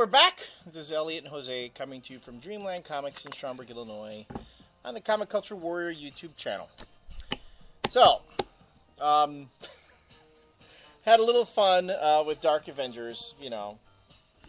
we're back. This is Elliott Jose coming to you from Dreamland Comics in Schaumburg, Illinois, on the Comic Culture Warrior YouTube channel. So, had a little fun with Dark Avengers. You know,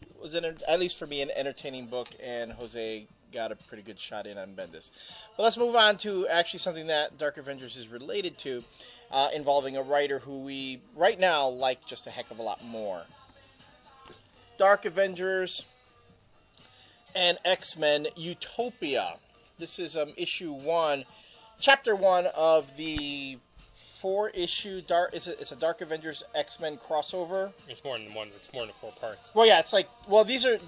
it was at least for me an entertaining book, and Jose got a pretty good shot in on Bendis. But let's move on to actually something that Dark Avengers is related to, involving a writer who we right now like just a heck of a lot more. Dark Avengers and X-Men Utopia. This is issue 1, chapter 1 of the 4-issue Dark. It's a Dark Avengers X-Men crossover. It's more than one. It's more than 4 parts. Well, yeah, it's like these are.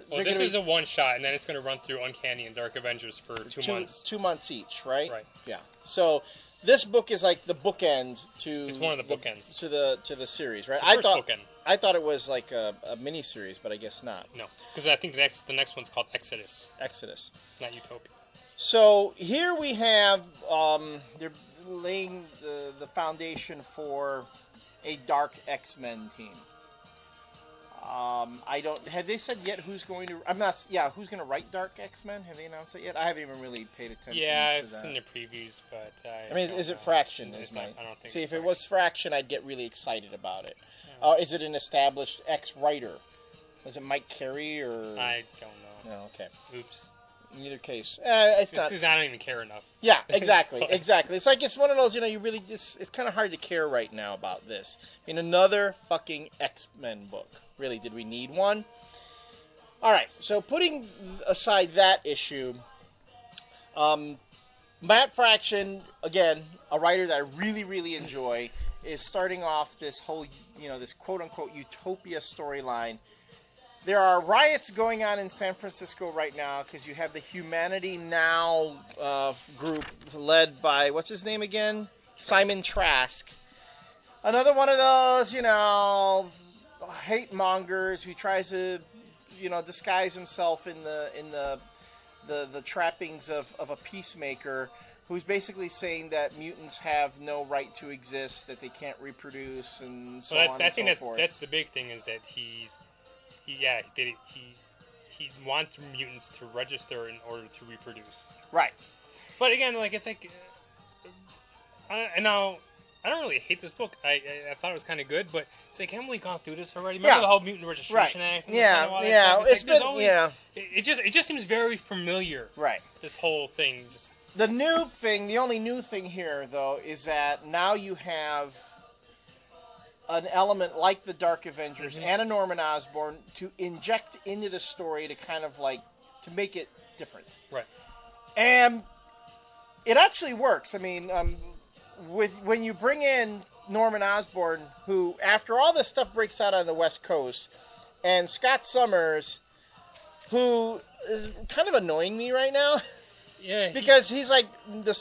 Well, this is a one shot, and then it's going to run through Uncanny and Dark Avengers for 2 months. 2 months each, right? Right. Yeah. So this book is like the bookend to. It's one of the bookends to the series, right? It's the first bookend. I thought it was like a mini series, but I guess not. No, because I think the next one's called Exodus. Exodus, not Utopia. So here we have they're laying the foundation for a Dark X-Men team. Have they said yet who's going to? Who's going to write Dark X-Men? Have they announced it yet? I haven't even really paid attention. Yeah, to I've that. seen the previews, but I mean, is it Fraction? I don't think. See, if it was Fraction, I'd get really excited about it. Yeah. Is it an established ex-writer? Is it Mike Carey or? I don't know. No, okay. Oops. In either case, it's not. Because I don't even care enough. Yeah, exactly, exactly. It's like it's one of those, you really just. It's kind of hard to care right now about this. I mean, another fucking X-Men book. Really, did we need one? All right. So putting aside that issue, Matt Fraction, again, a writer that I really, really enjoy, is starting off this whole, this quote-unquote Utopia storyline. There are riots going on in San Francisco right now because you have the Humanity Now group led by, what's his name again? Simon Trask. Another one of those, hate mongers who tries to, disguise himself in the trappings of a peacemaker, who's basically saying that mutants have no right to exist, that they can't reproduce, and so on and so forth. That's the big thing, is that he wants mutants to register in order to reproduce. Right. But again, I don't really hate this book. I thought it was kind of good, but it's like, haven't we gone through this already? Remember the whole Mutant Registration Act? And It just seems very familiar. Right. This whole thing. The only new thing here, though, is that now you have an element like the Dark Avengers and a Norman Osborn to inject into the story to kind of to make it different. Right. And it actually works. I mean, when you bring in Norman Osborn, who, after all this stuff breaks out on the West Coast, and Scott Summers, who is kind of annoying me right now. Yeah. Because he's like the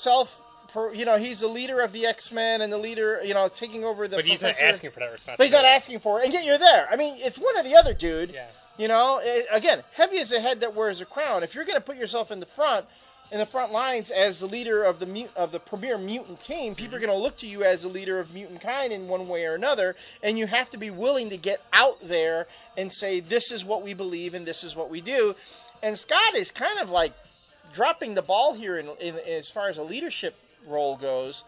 he's the leader of the X-Men and the leader, taking over the. But he's not asking for that responsibility. But he's not asking for it, and yet you're there. I mean, it's one or the other, dude. Yeah. Again, heavy is the head that wears a crown. If you're going to put yourself in the front lines as the leader of the premier mutant team, people are going to look to you as the leader of mutant kind in one way or another, and you have to be willing to get out there and say, this is what we believe and this is what we do. And Scott is kind of like dropping the ball here in as far as a leadership role goes.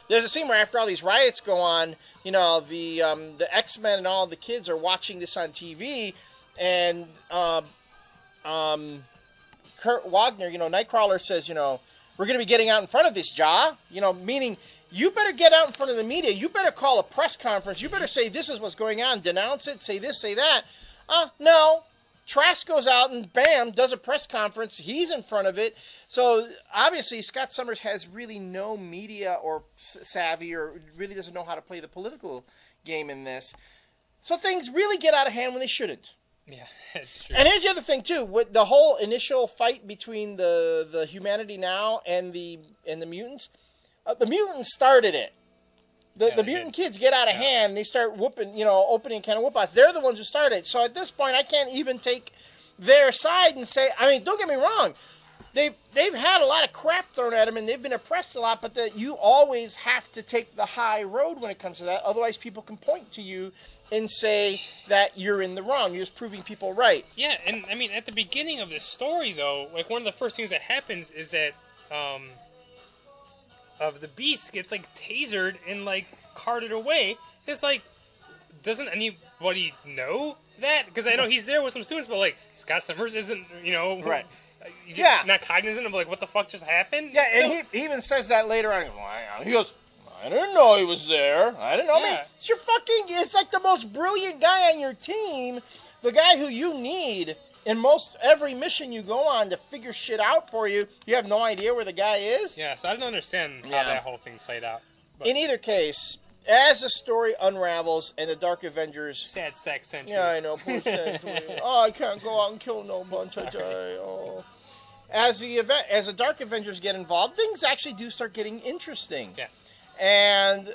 There's a scene where after all these riots go on, the X-Men and all the kids are watching this on TV, and Kurt Wagner, Nightcrawler says, we're going to be getting out in front of this, meaning you better get out in front of the media. You better call a press conference. You better say this is what's going on, denounce it, say this, say that. No. Trask goes out and, bam, does a press conference. He's in front of it. So, obviously, Scott Summers has really no media or savvy, or really doesn't know how to play the political game in this. So things really get out of hand when they shouldn't. Yeah, that's true. And here's the other thing, too. With the whole initial fight between the Humanity Now and the mutants, the mutants started it. The mutant kids get out of hand. They start whooping, opening kind of whoop-outs. They're the ones who started. So at this point, I can't even take their side and say, I mean, don't get me wrong. they've had a lot of crap thrown at them, and they've been oppressed a lot, but that you always have to take the high road when it comes to that. Otherwise, people can point to you and say that you're in the wrong. You're just proving people right. Yeah, and I mean, at the beginning of the story, though, like one of the first things that happens is that of the Beast gets like tasered and like carted away. It's like, doesn't anybody know that? Because I know he's there with some students, but like Scott Summers isn't, Right. Yeah, not cognizant of like what the fuck just happened. Yeah, and he even says that later on. He goes, I didn't know he was there. I didn't know. Yeah. I mean, it's like the most brilliant guy on your team, the guy who you need in every mission you go on to figure shit out for you. You have no idea where the guy is. Yeah, so I don't understand how that whole thing played out. But in either case, as the story unravels and the Dark Avengers... Sad sack century. Yeah, I know. Poor century. Oh, I can't go out and kill no bunch of die. Oh. As the Dark Avengers get involved, things actually do start getting interesting. Yeah. And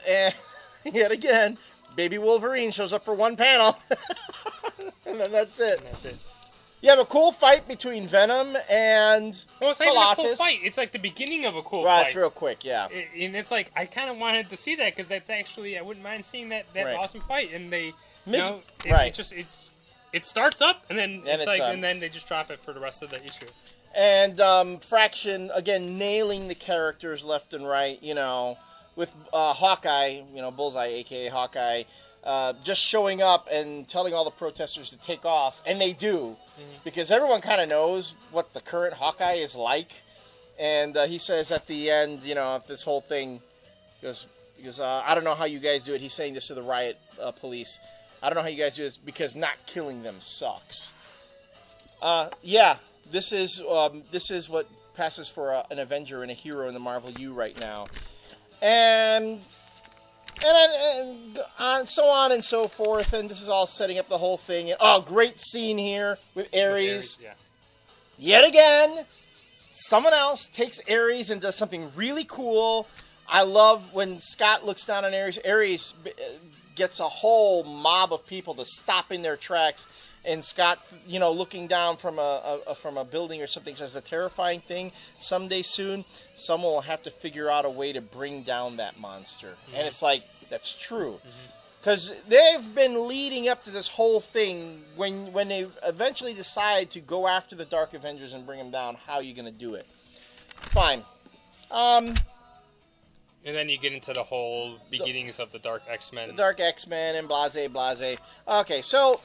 yet again, Baby Wolverine shows up for one panel. And then that's it. You have a cool fight between Venom and Well, it's not Colossus. even a cool fight. It's like the beginning of a cool Right, fight. it's real quick, yeah. And it's like, I kind of wanted to see that, because that's actually, I wouldn't mind seeing that Right. awesome fight. And they, Right. it starts up, and then and then they just drop it for the rest of the issue. And Fraction, again, nailing the characters left and right, with Hawkeye, Bullseye, a.k.a. Hawkeye, just showing up and telling all the protesters to take off, and they do, because everyone kind of knows what the current Hawkeye is like, and he says at the end, of this whole thing, he goes, I don't know how you guys do it. He's saying this to the riot police. I don't know how you guys do this, because not killing them sucks. This is what passes for an Avenger and a hero in the Marvel U right now, and so on and so forth. And this is all setting up the whole thing. Great scene here with Ares. Yeah. Yet again, someone else takes Ares and does something really cool. I love when Scott looks down on Ares. Ares gets a whole mob of people to stop in their tracks. And Scott, looking down from a building or something, says the terrifying thing, someday soon, someone will have to figure out a way to bring down that monster. Mm-hmm. And it's like, that's true. Because they've been leading up to this whole thing. When they eventually decide to go after the Dark Avengers and bring them down, how are you going to do it? Fine. And then you get into the whole beginnings of the Dark X-Men. The Dark X-Men and blase. Okay, so...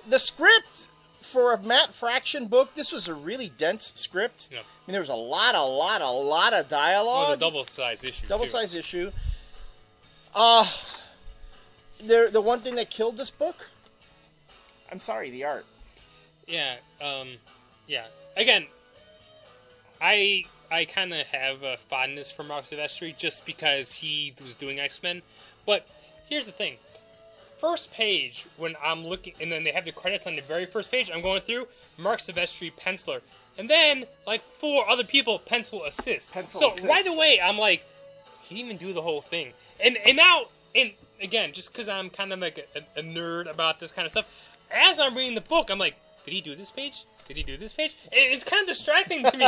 the script for a Matt Fraction book, this was a really dense script. Yeah. I mean, there was a lot of dialogue. It was a double-sized issue, Double-sized issue. The one thing that killed this book, I'm sorry, the art. Yeah, yeah. Again, I kind of have a fondness for Mark Silvestri just because he was doing X-Men. But here's the thing. First page, when I'm looking, and then they have the credits on the very first page, I'm going through, Mark Silvestri, penciler. And then, like, 4 other people pencil assist. So right away, I'm like, he didn't even do the whole thing. And now, and again, just because I'm kind of like a nerd about this kind of stuff, as I'm reading the book, I'm like, did he do this page? Did he do this page? It's kind of distracting to me,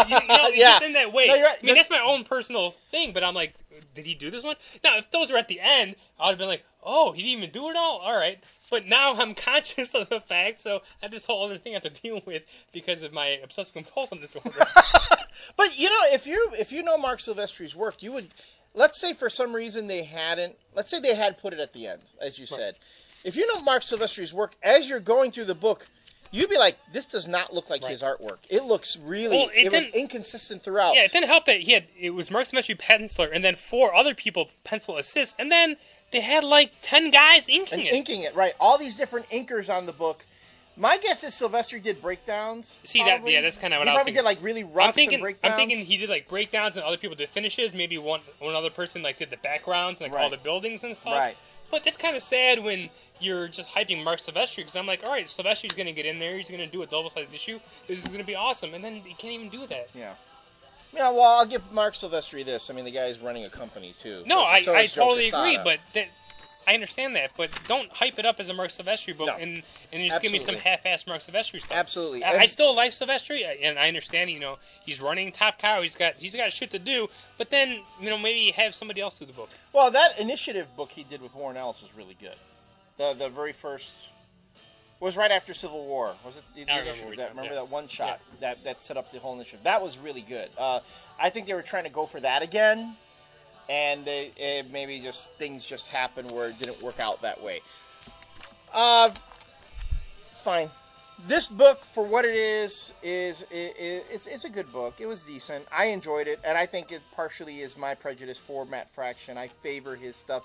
just in that way. No, you're right. I mean, that's my own personal thing, but I'm like, did he do this one? Now, if those were at the end, I would have been like, oh, he didn't even do it all? All right. But now I'm conscious of the fact, so I have this whole other thing I have to deal with because of my obsessive-compulsive disorder. But, if you know Mark Silvestri's work, you would, let's say for some reason they had put it at the end, as you said. If you know Mark Silvestri's work, as you're going through the book, you'd be like, this does not look like his artwork. It looks really it was inconsistent throughout. Yeah, it didn't help that it was Mark Silvestri penciler, and then 4 other people pencil assist, and then they had like 10 guys inking it. Right. All these different inkers on the book. My guess is Silvestri did breakdowns. See, that's kind of what I was thinking. He probably did like really rough breakdowns. I'm thinking he did like breakdowns and other people did finishes. Maybe one other person like did the backgrounds and like all the buildings and stuff. Right. But that's kind of sad when you're just hyping Mark Silvestri, because I'm like, all right, Silvestri's going to get in there. He's going to do a double-sized issue. This is going to be awesome. And then he can't even do that. Yeah. Yeah, well, I'll give Mark Silvestri this. I mean, the guy's running a company, too. No, I totally agree, but I understand that, but don't hype it up as a Mark Silvestri book and just give me some half-assed Mark Silvestri stuff. Absolutely. I still like Silvestri, and I understand, he's running Top Cow, he's got shit to do, but then, maybe have somebody else do the book. Well, that initiative book he did with Warren Ellis was really good. The very first was right after Civil War. Was it the initiative? Remember that one shot that set up the whole initiative? That was really good. I think they were trying to go for that again. And maybe things just happened where it didn't work out that way. Fine. This book, for what it is it's a good book. It was decent. I enjoyed it, and I think it partially is my prejudice for Matt Fraction. I favor his stuff.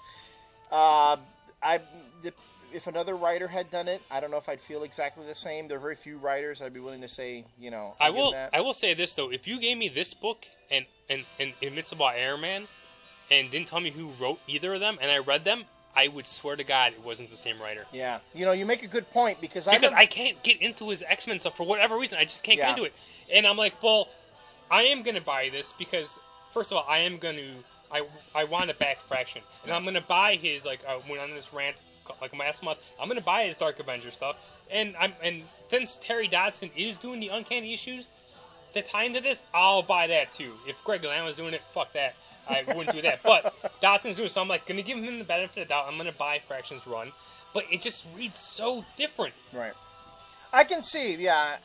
If another writer had done it, I don't know if I'd feel exactly the same. There are very few writers I'd be willing to say, I will say this though: if you gave me this book and Invincible Iron Man, and didn't tell me who wrote either of them, and I read them, I would swear to God it wasn't the same writer. Yeah. You make a good point, because I can't get into his X-Men stuff for whatever reason. I just can't get into it. And I'm like, well, I am going to buy this because, first of all, I want to back Fraction. And I'm going to buy his, went on this rant last month, I'm going to buy his Dark Avenger stuff. And since Terry Dodson is doing the Uncanny issues that tie into this, I'll buy that too. If Greg Land was doing it, fuck that. I wouldn't do that. But Dodson's doing it, so I'm going to give him the benefit of the doubt. I'm going to buy Fraction's run. But it just reads so different. Right. I can see, yeah.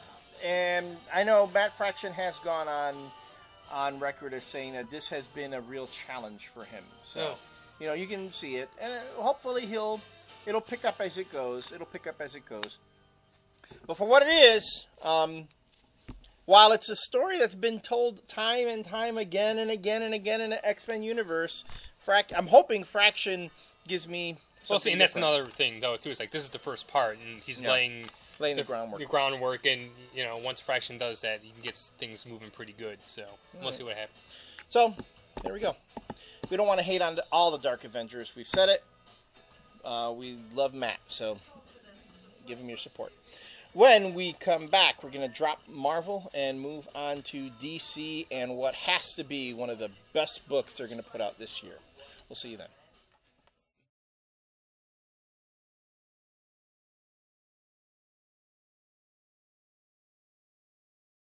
And I know Matt Fraction has gone on record as saying that this has been a real challenge for him. So, you can see it. And hopefully it'll pick up as it goes. But for what it is, while it's a story that's been told time and time again and again and again in the X-Men universe, I'm hoping Fraction gives me something and that's another thing, though, too. It's this is the first part, and he's laying the groundwork. The groundwork, and, once Fraction does that, he can get things moving pretty good. So, we'll see what happens. So, there we go. We don't want to hate on all the Dark Avengers. We've said it. We love Matt, so give him your support. When we come back, we're going to drop Marvel and move on to DC and what has to be one of the best books they're going to put out this year. We'll see you then.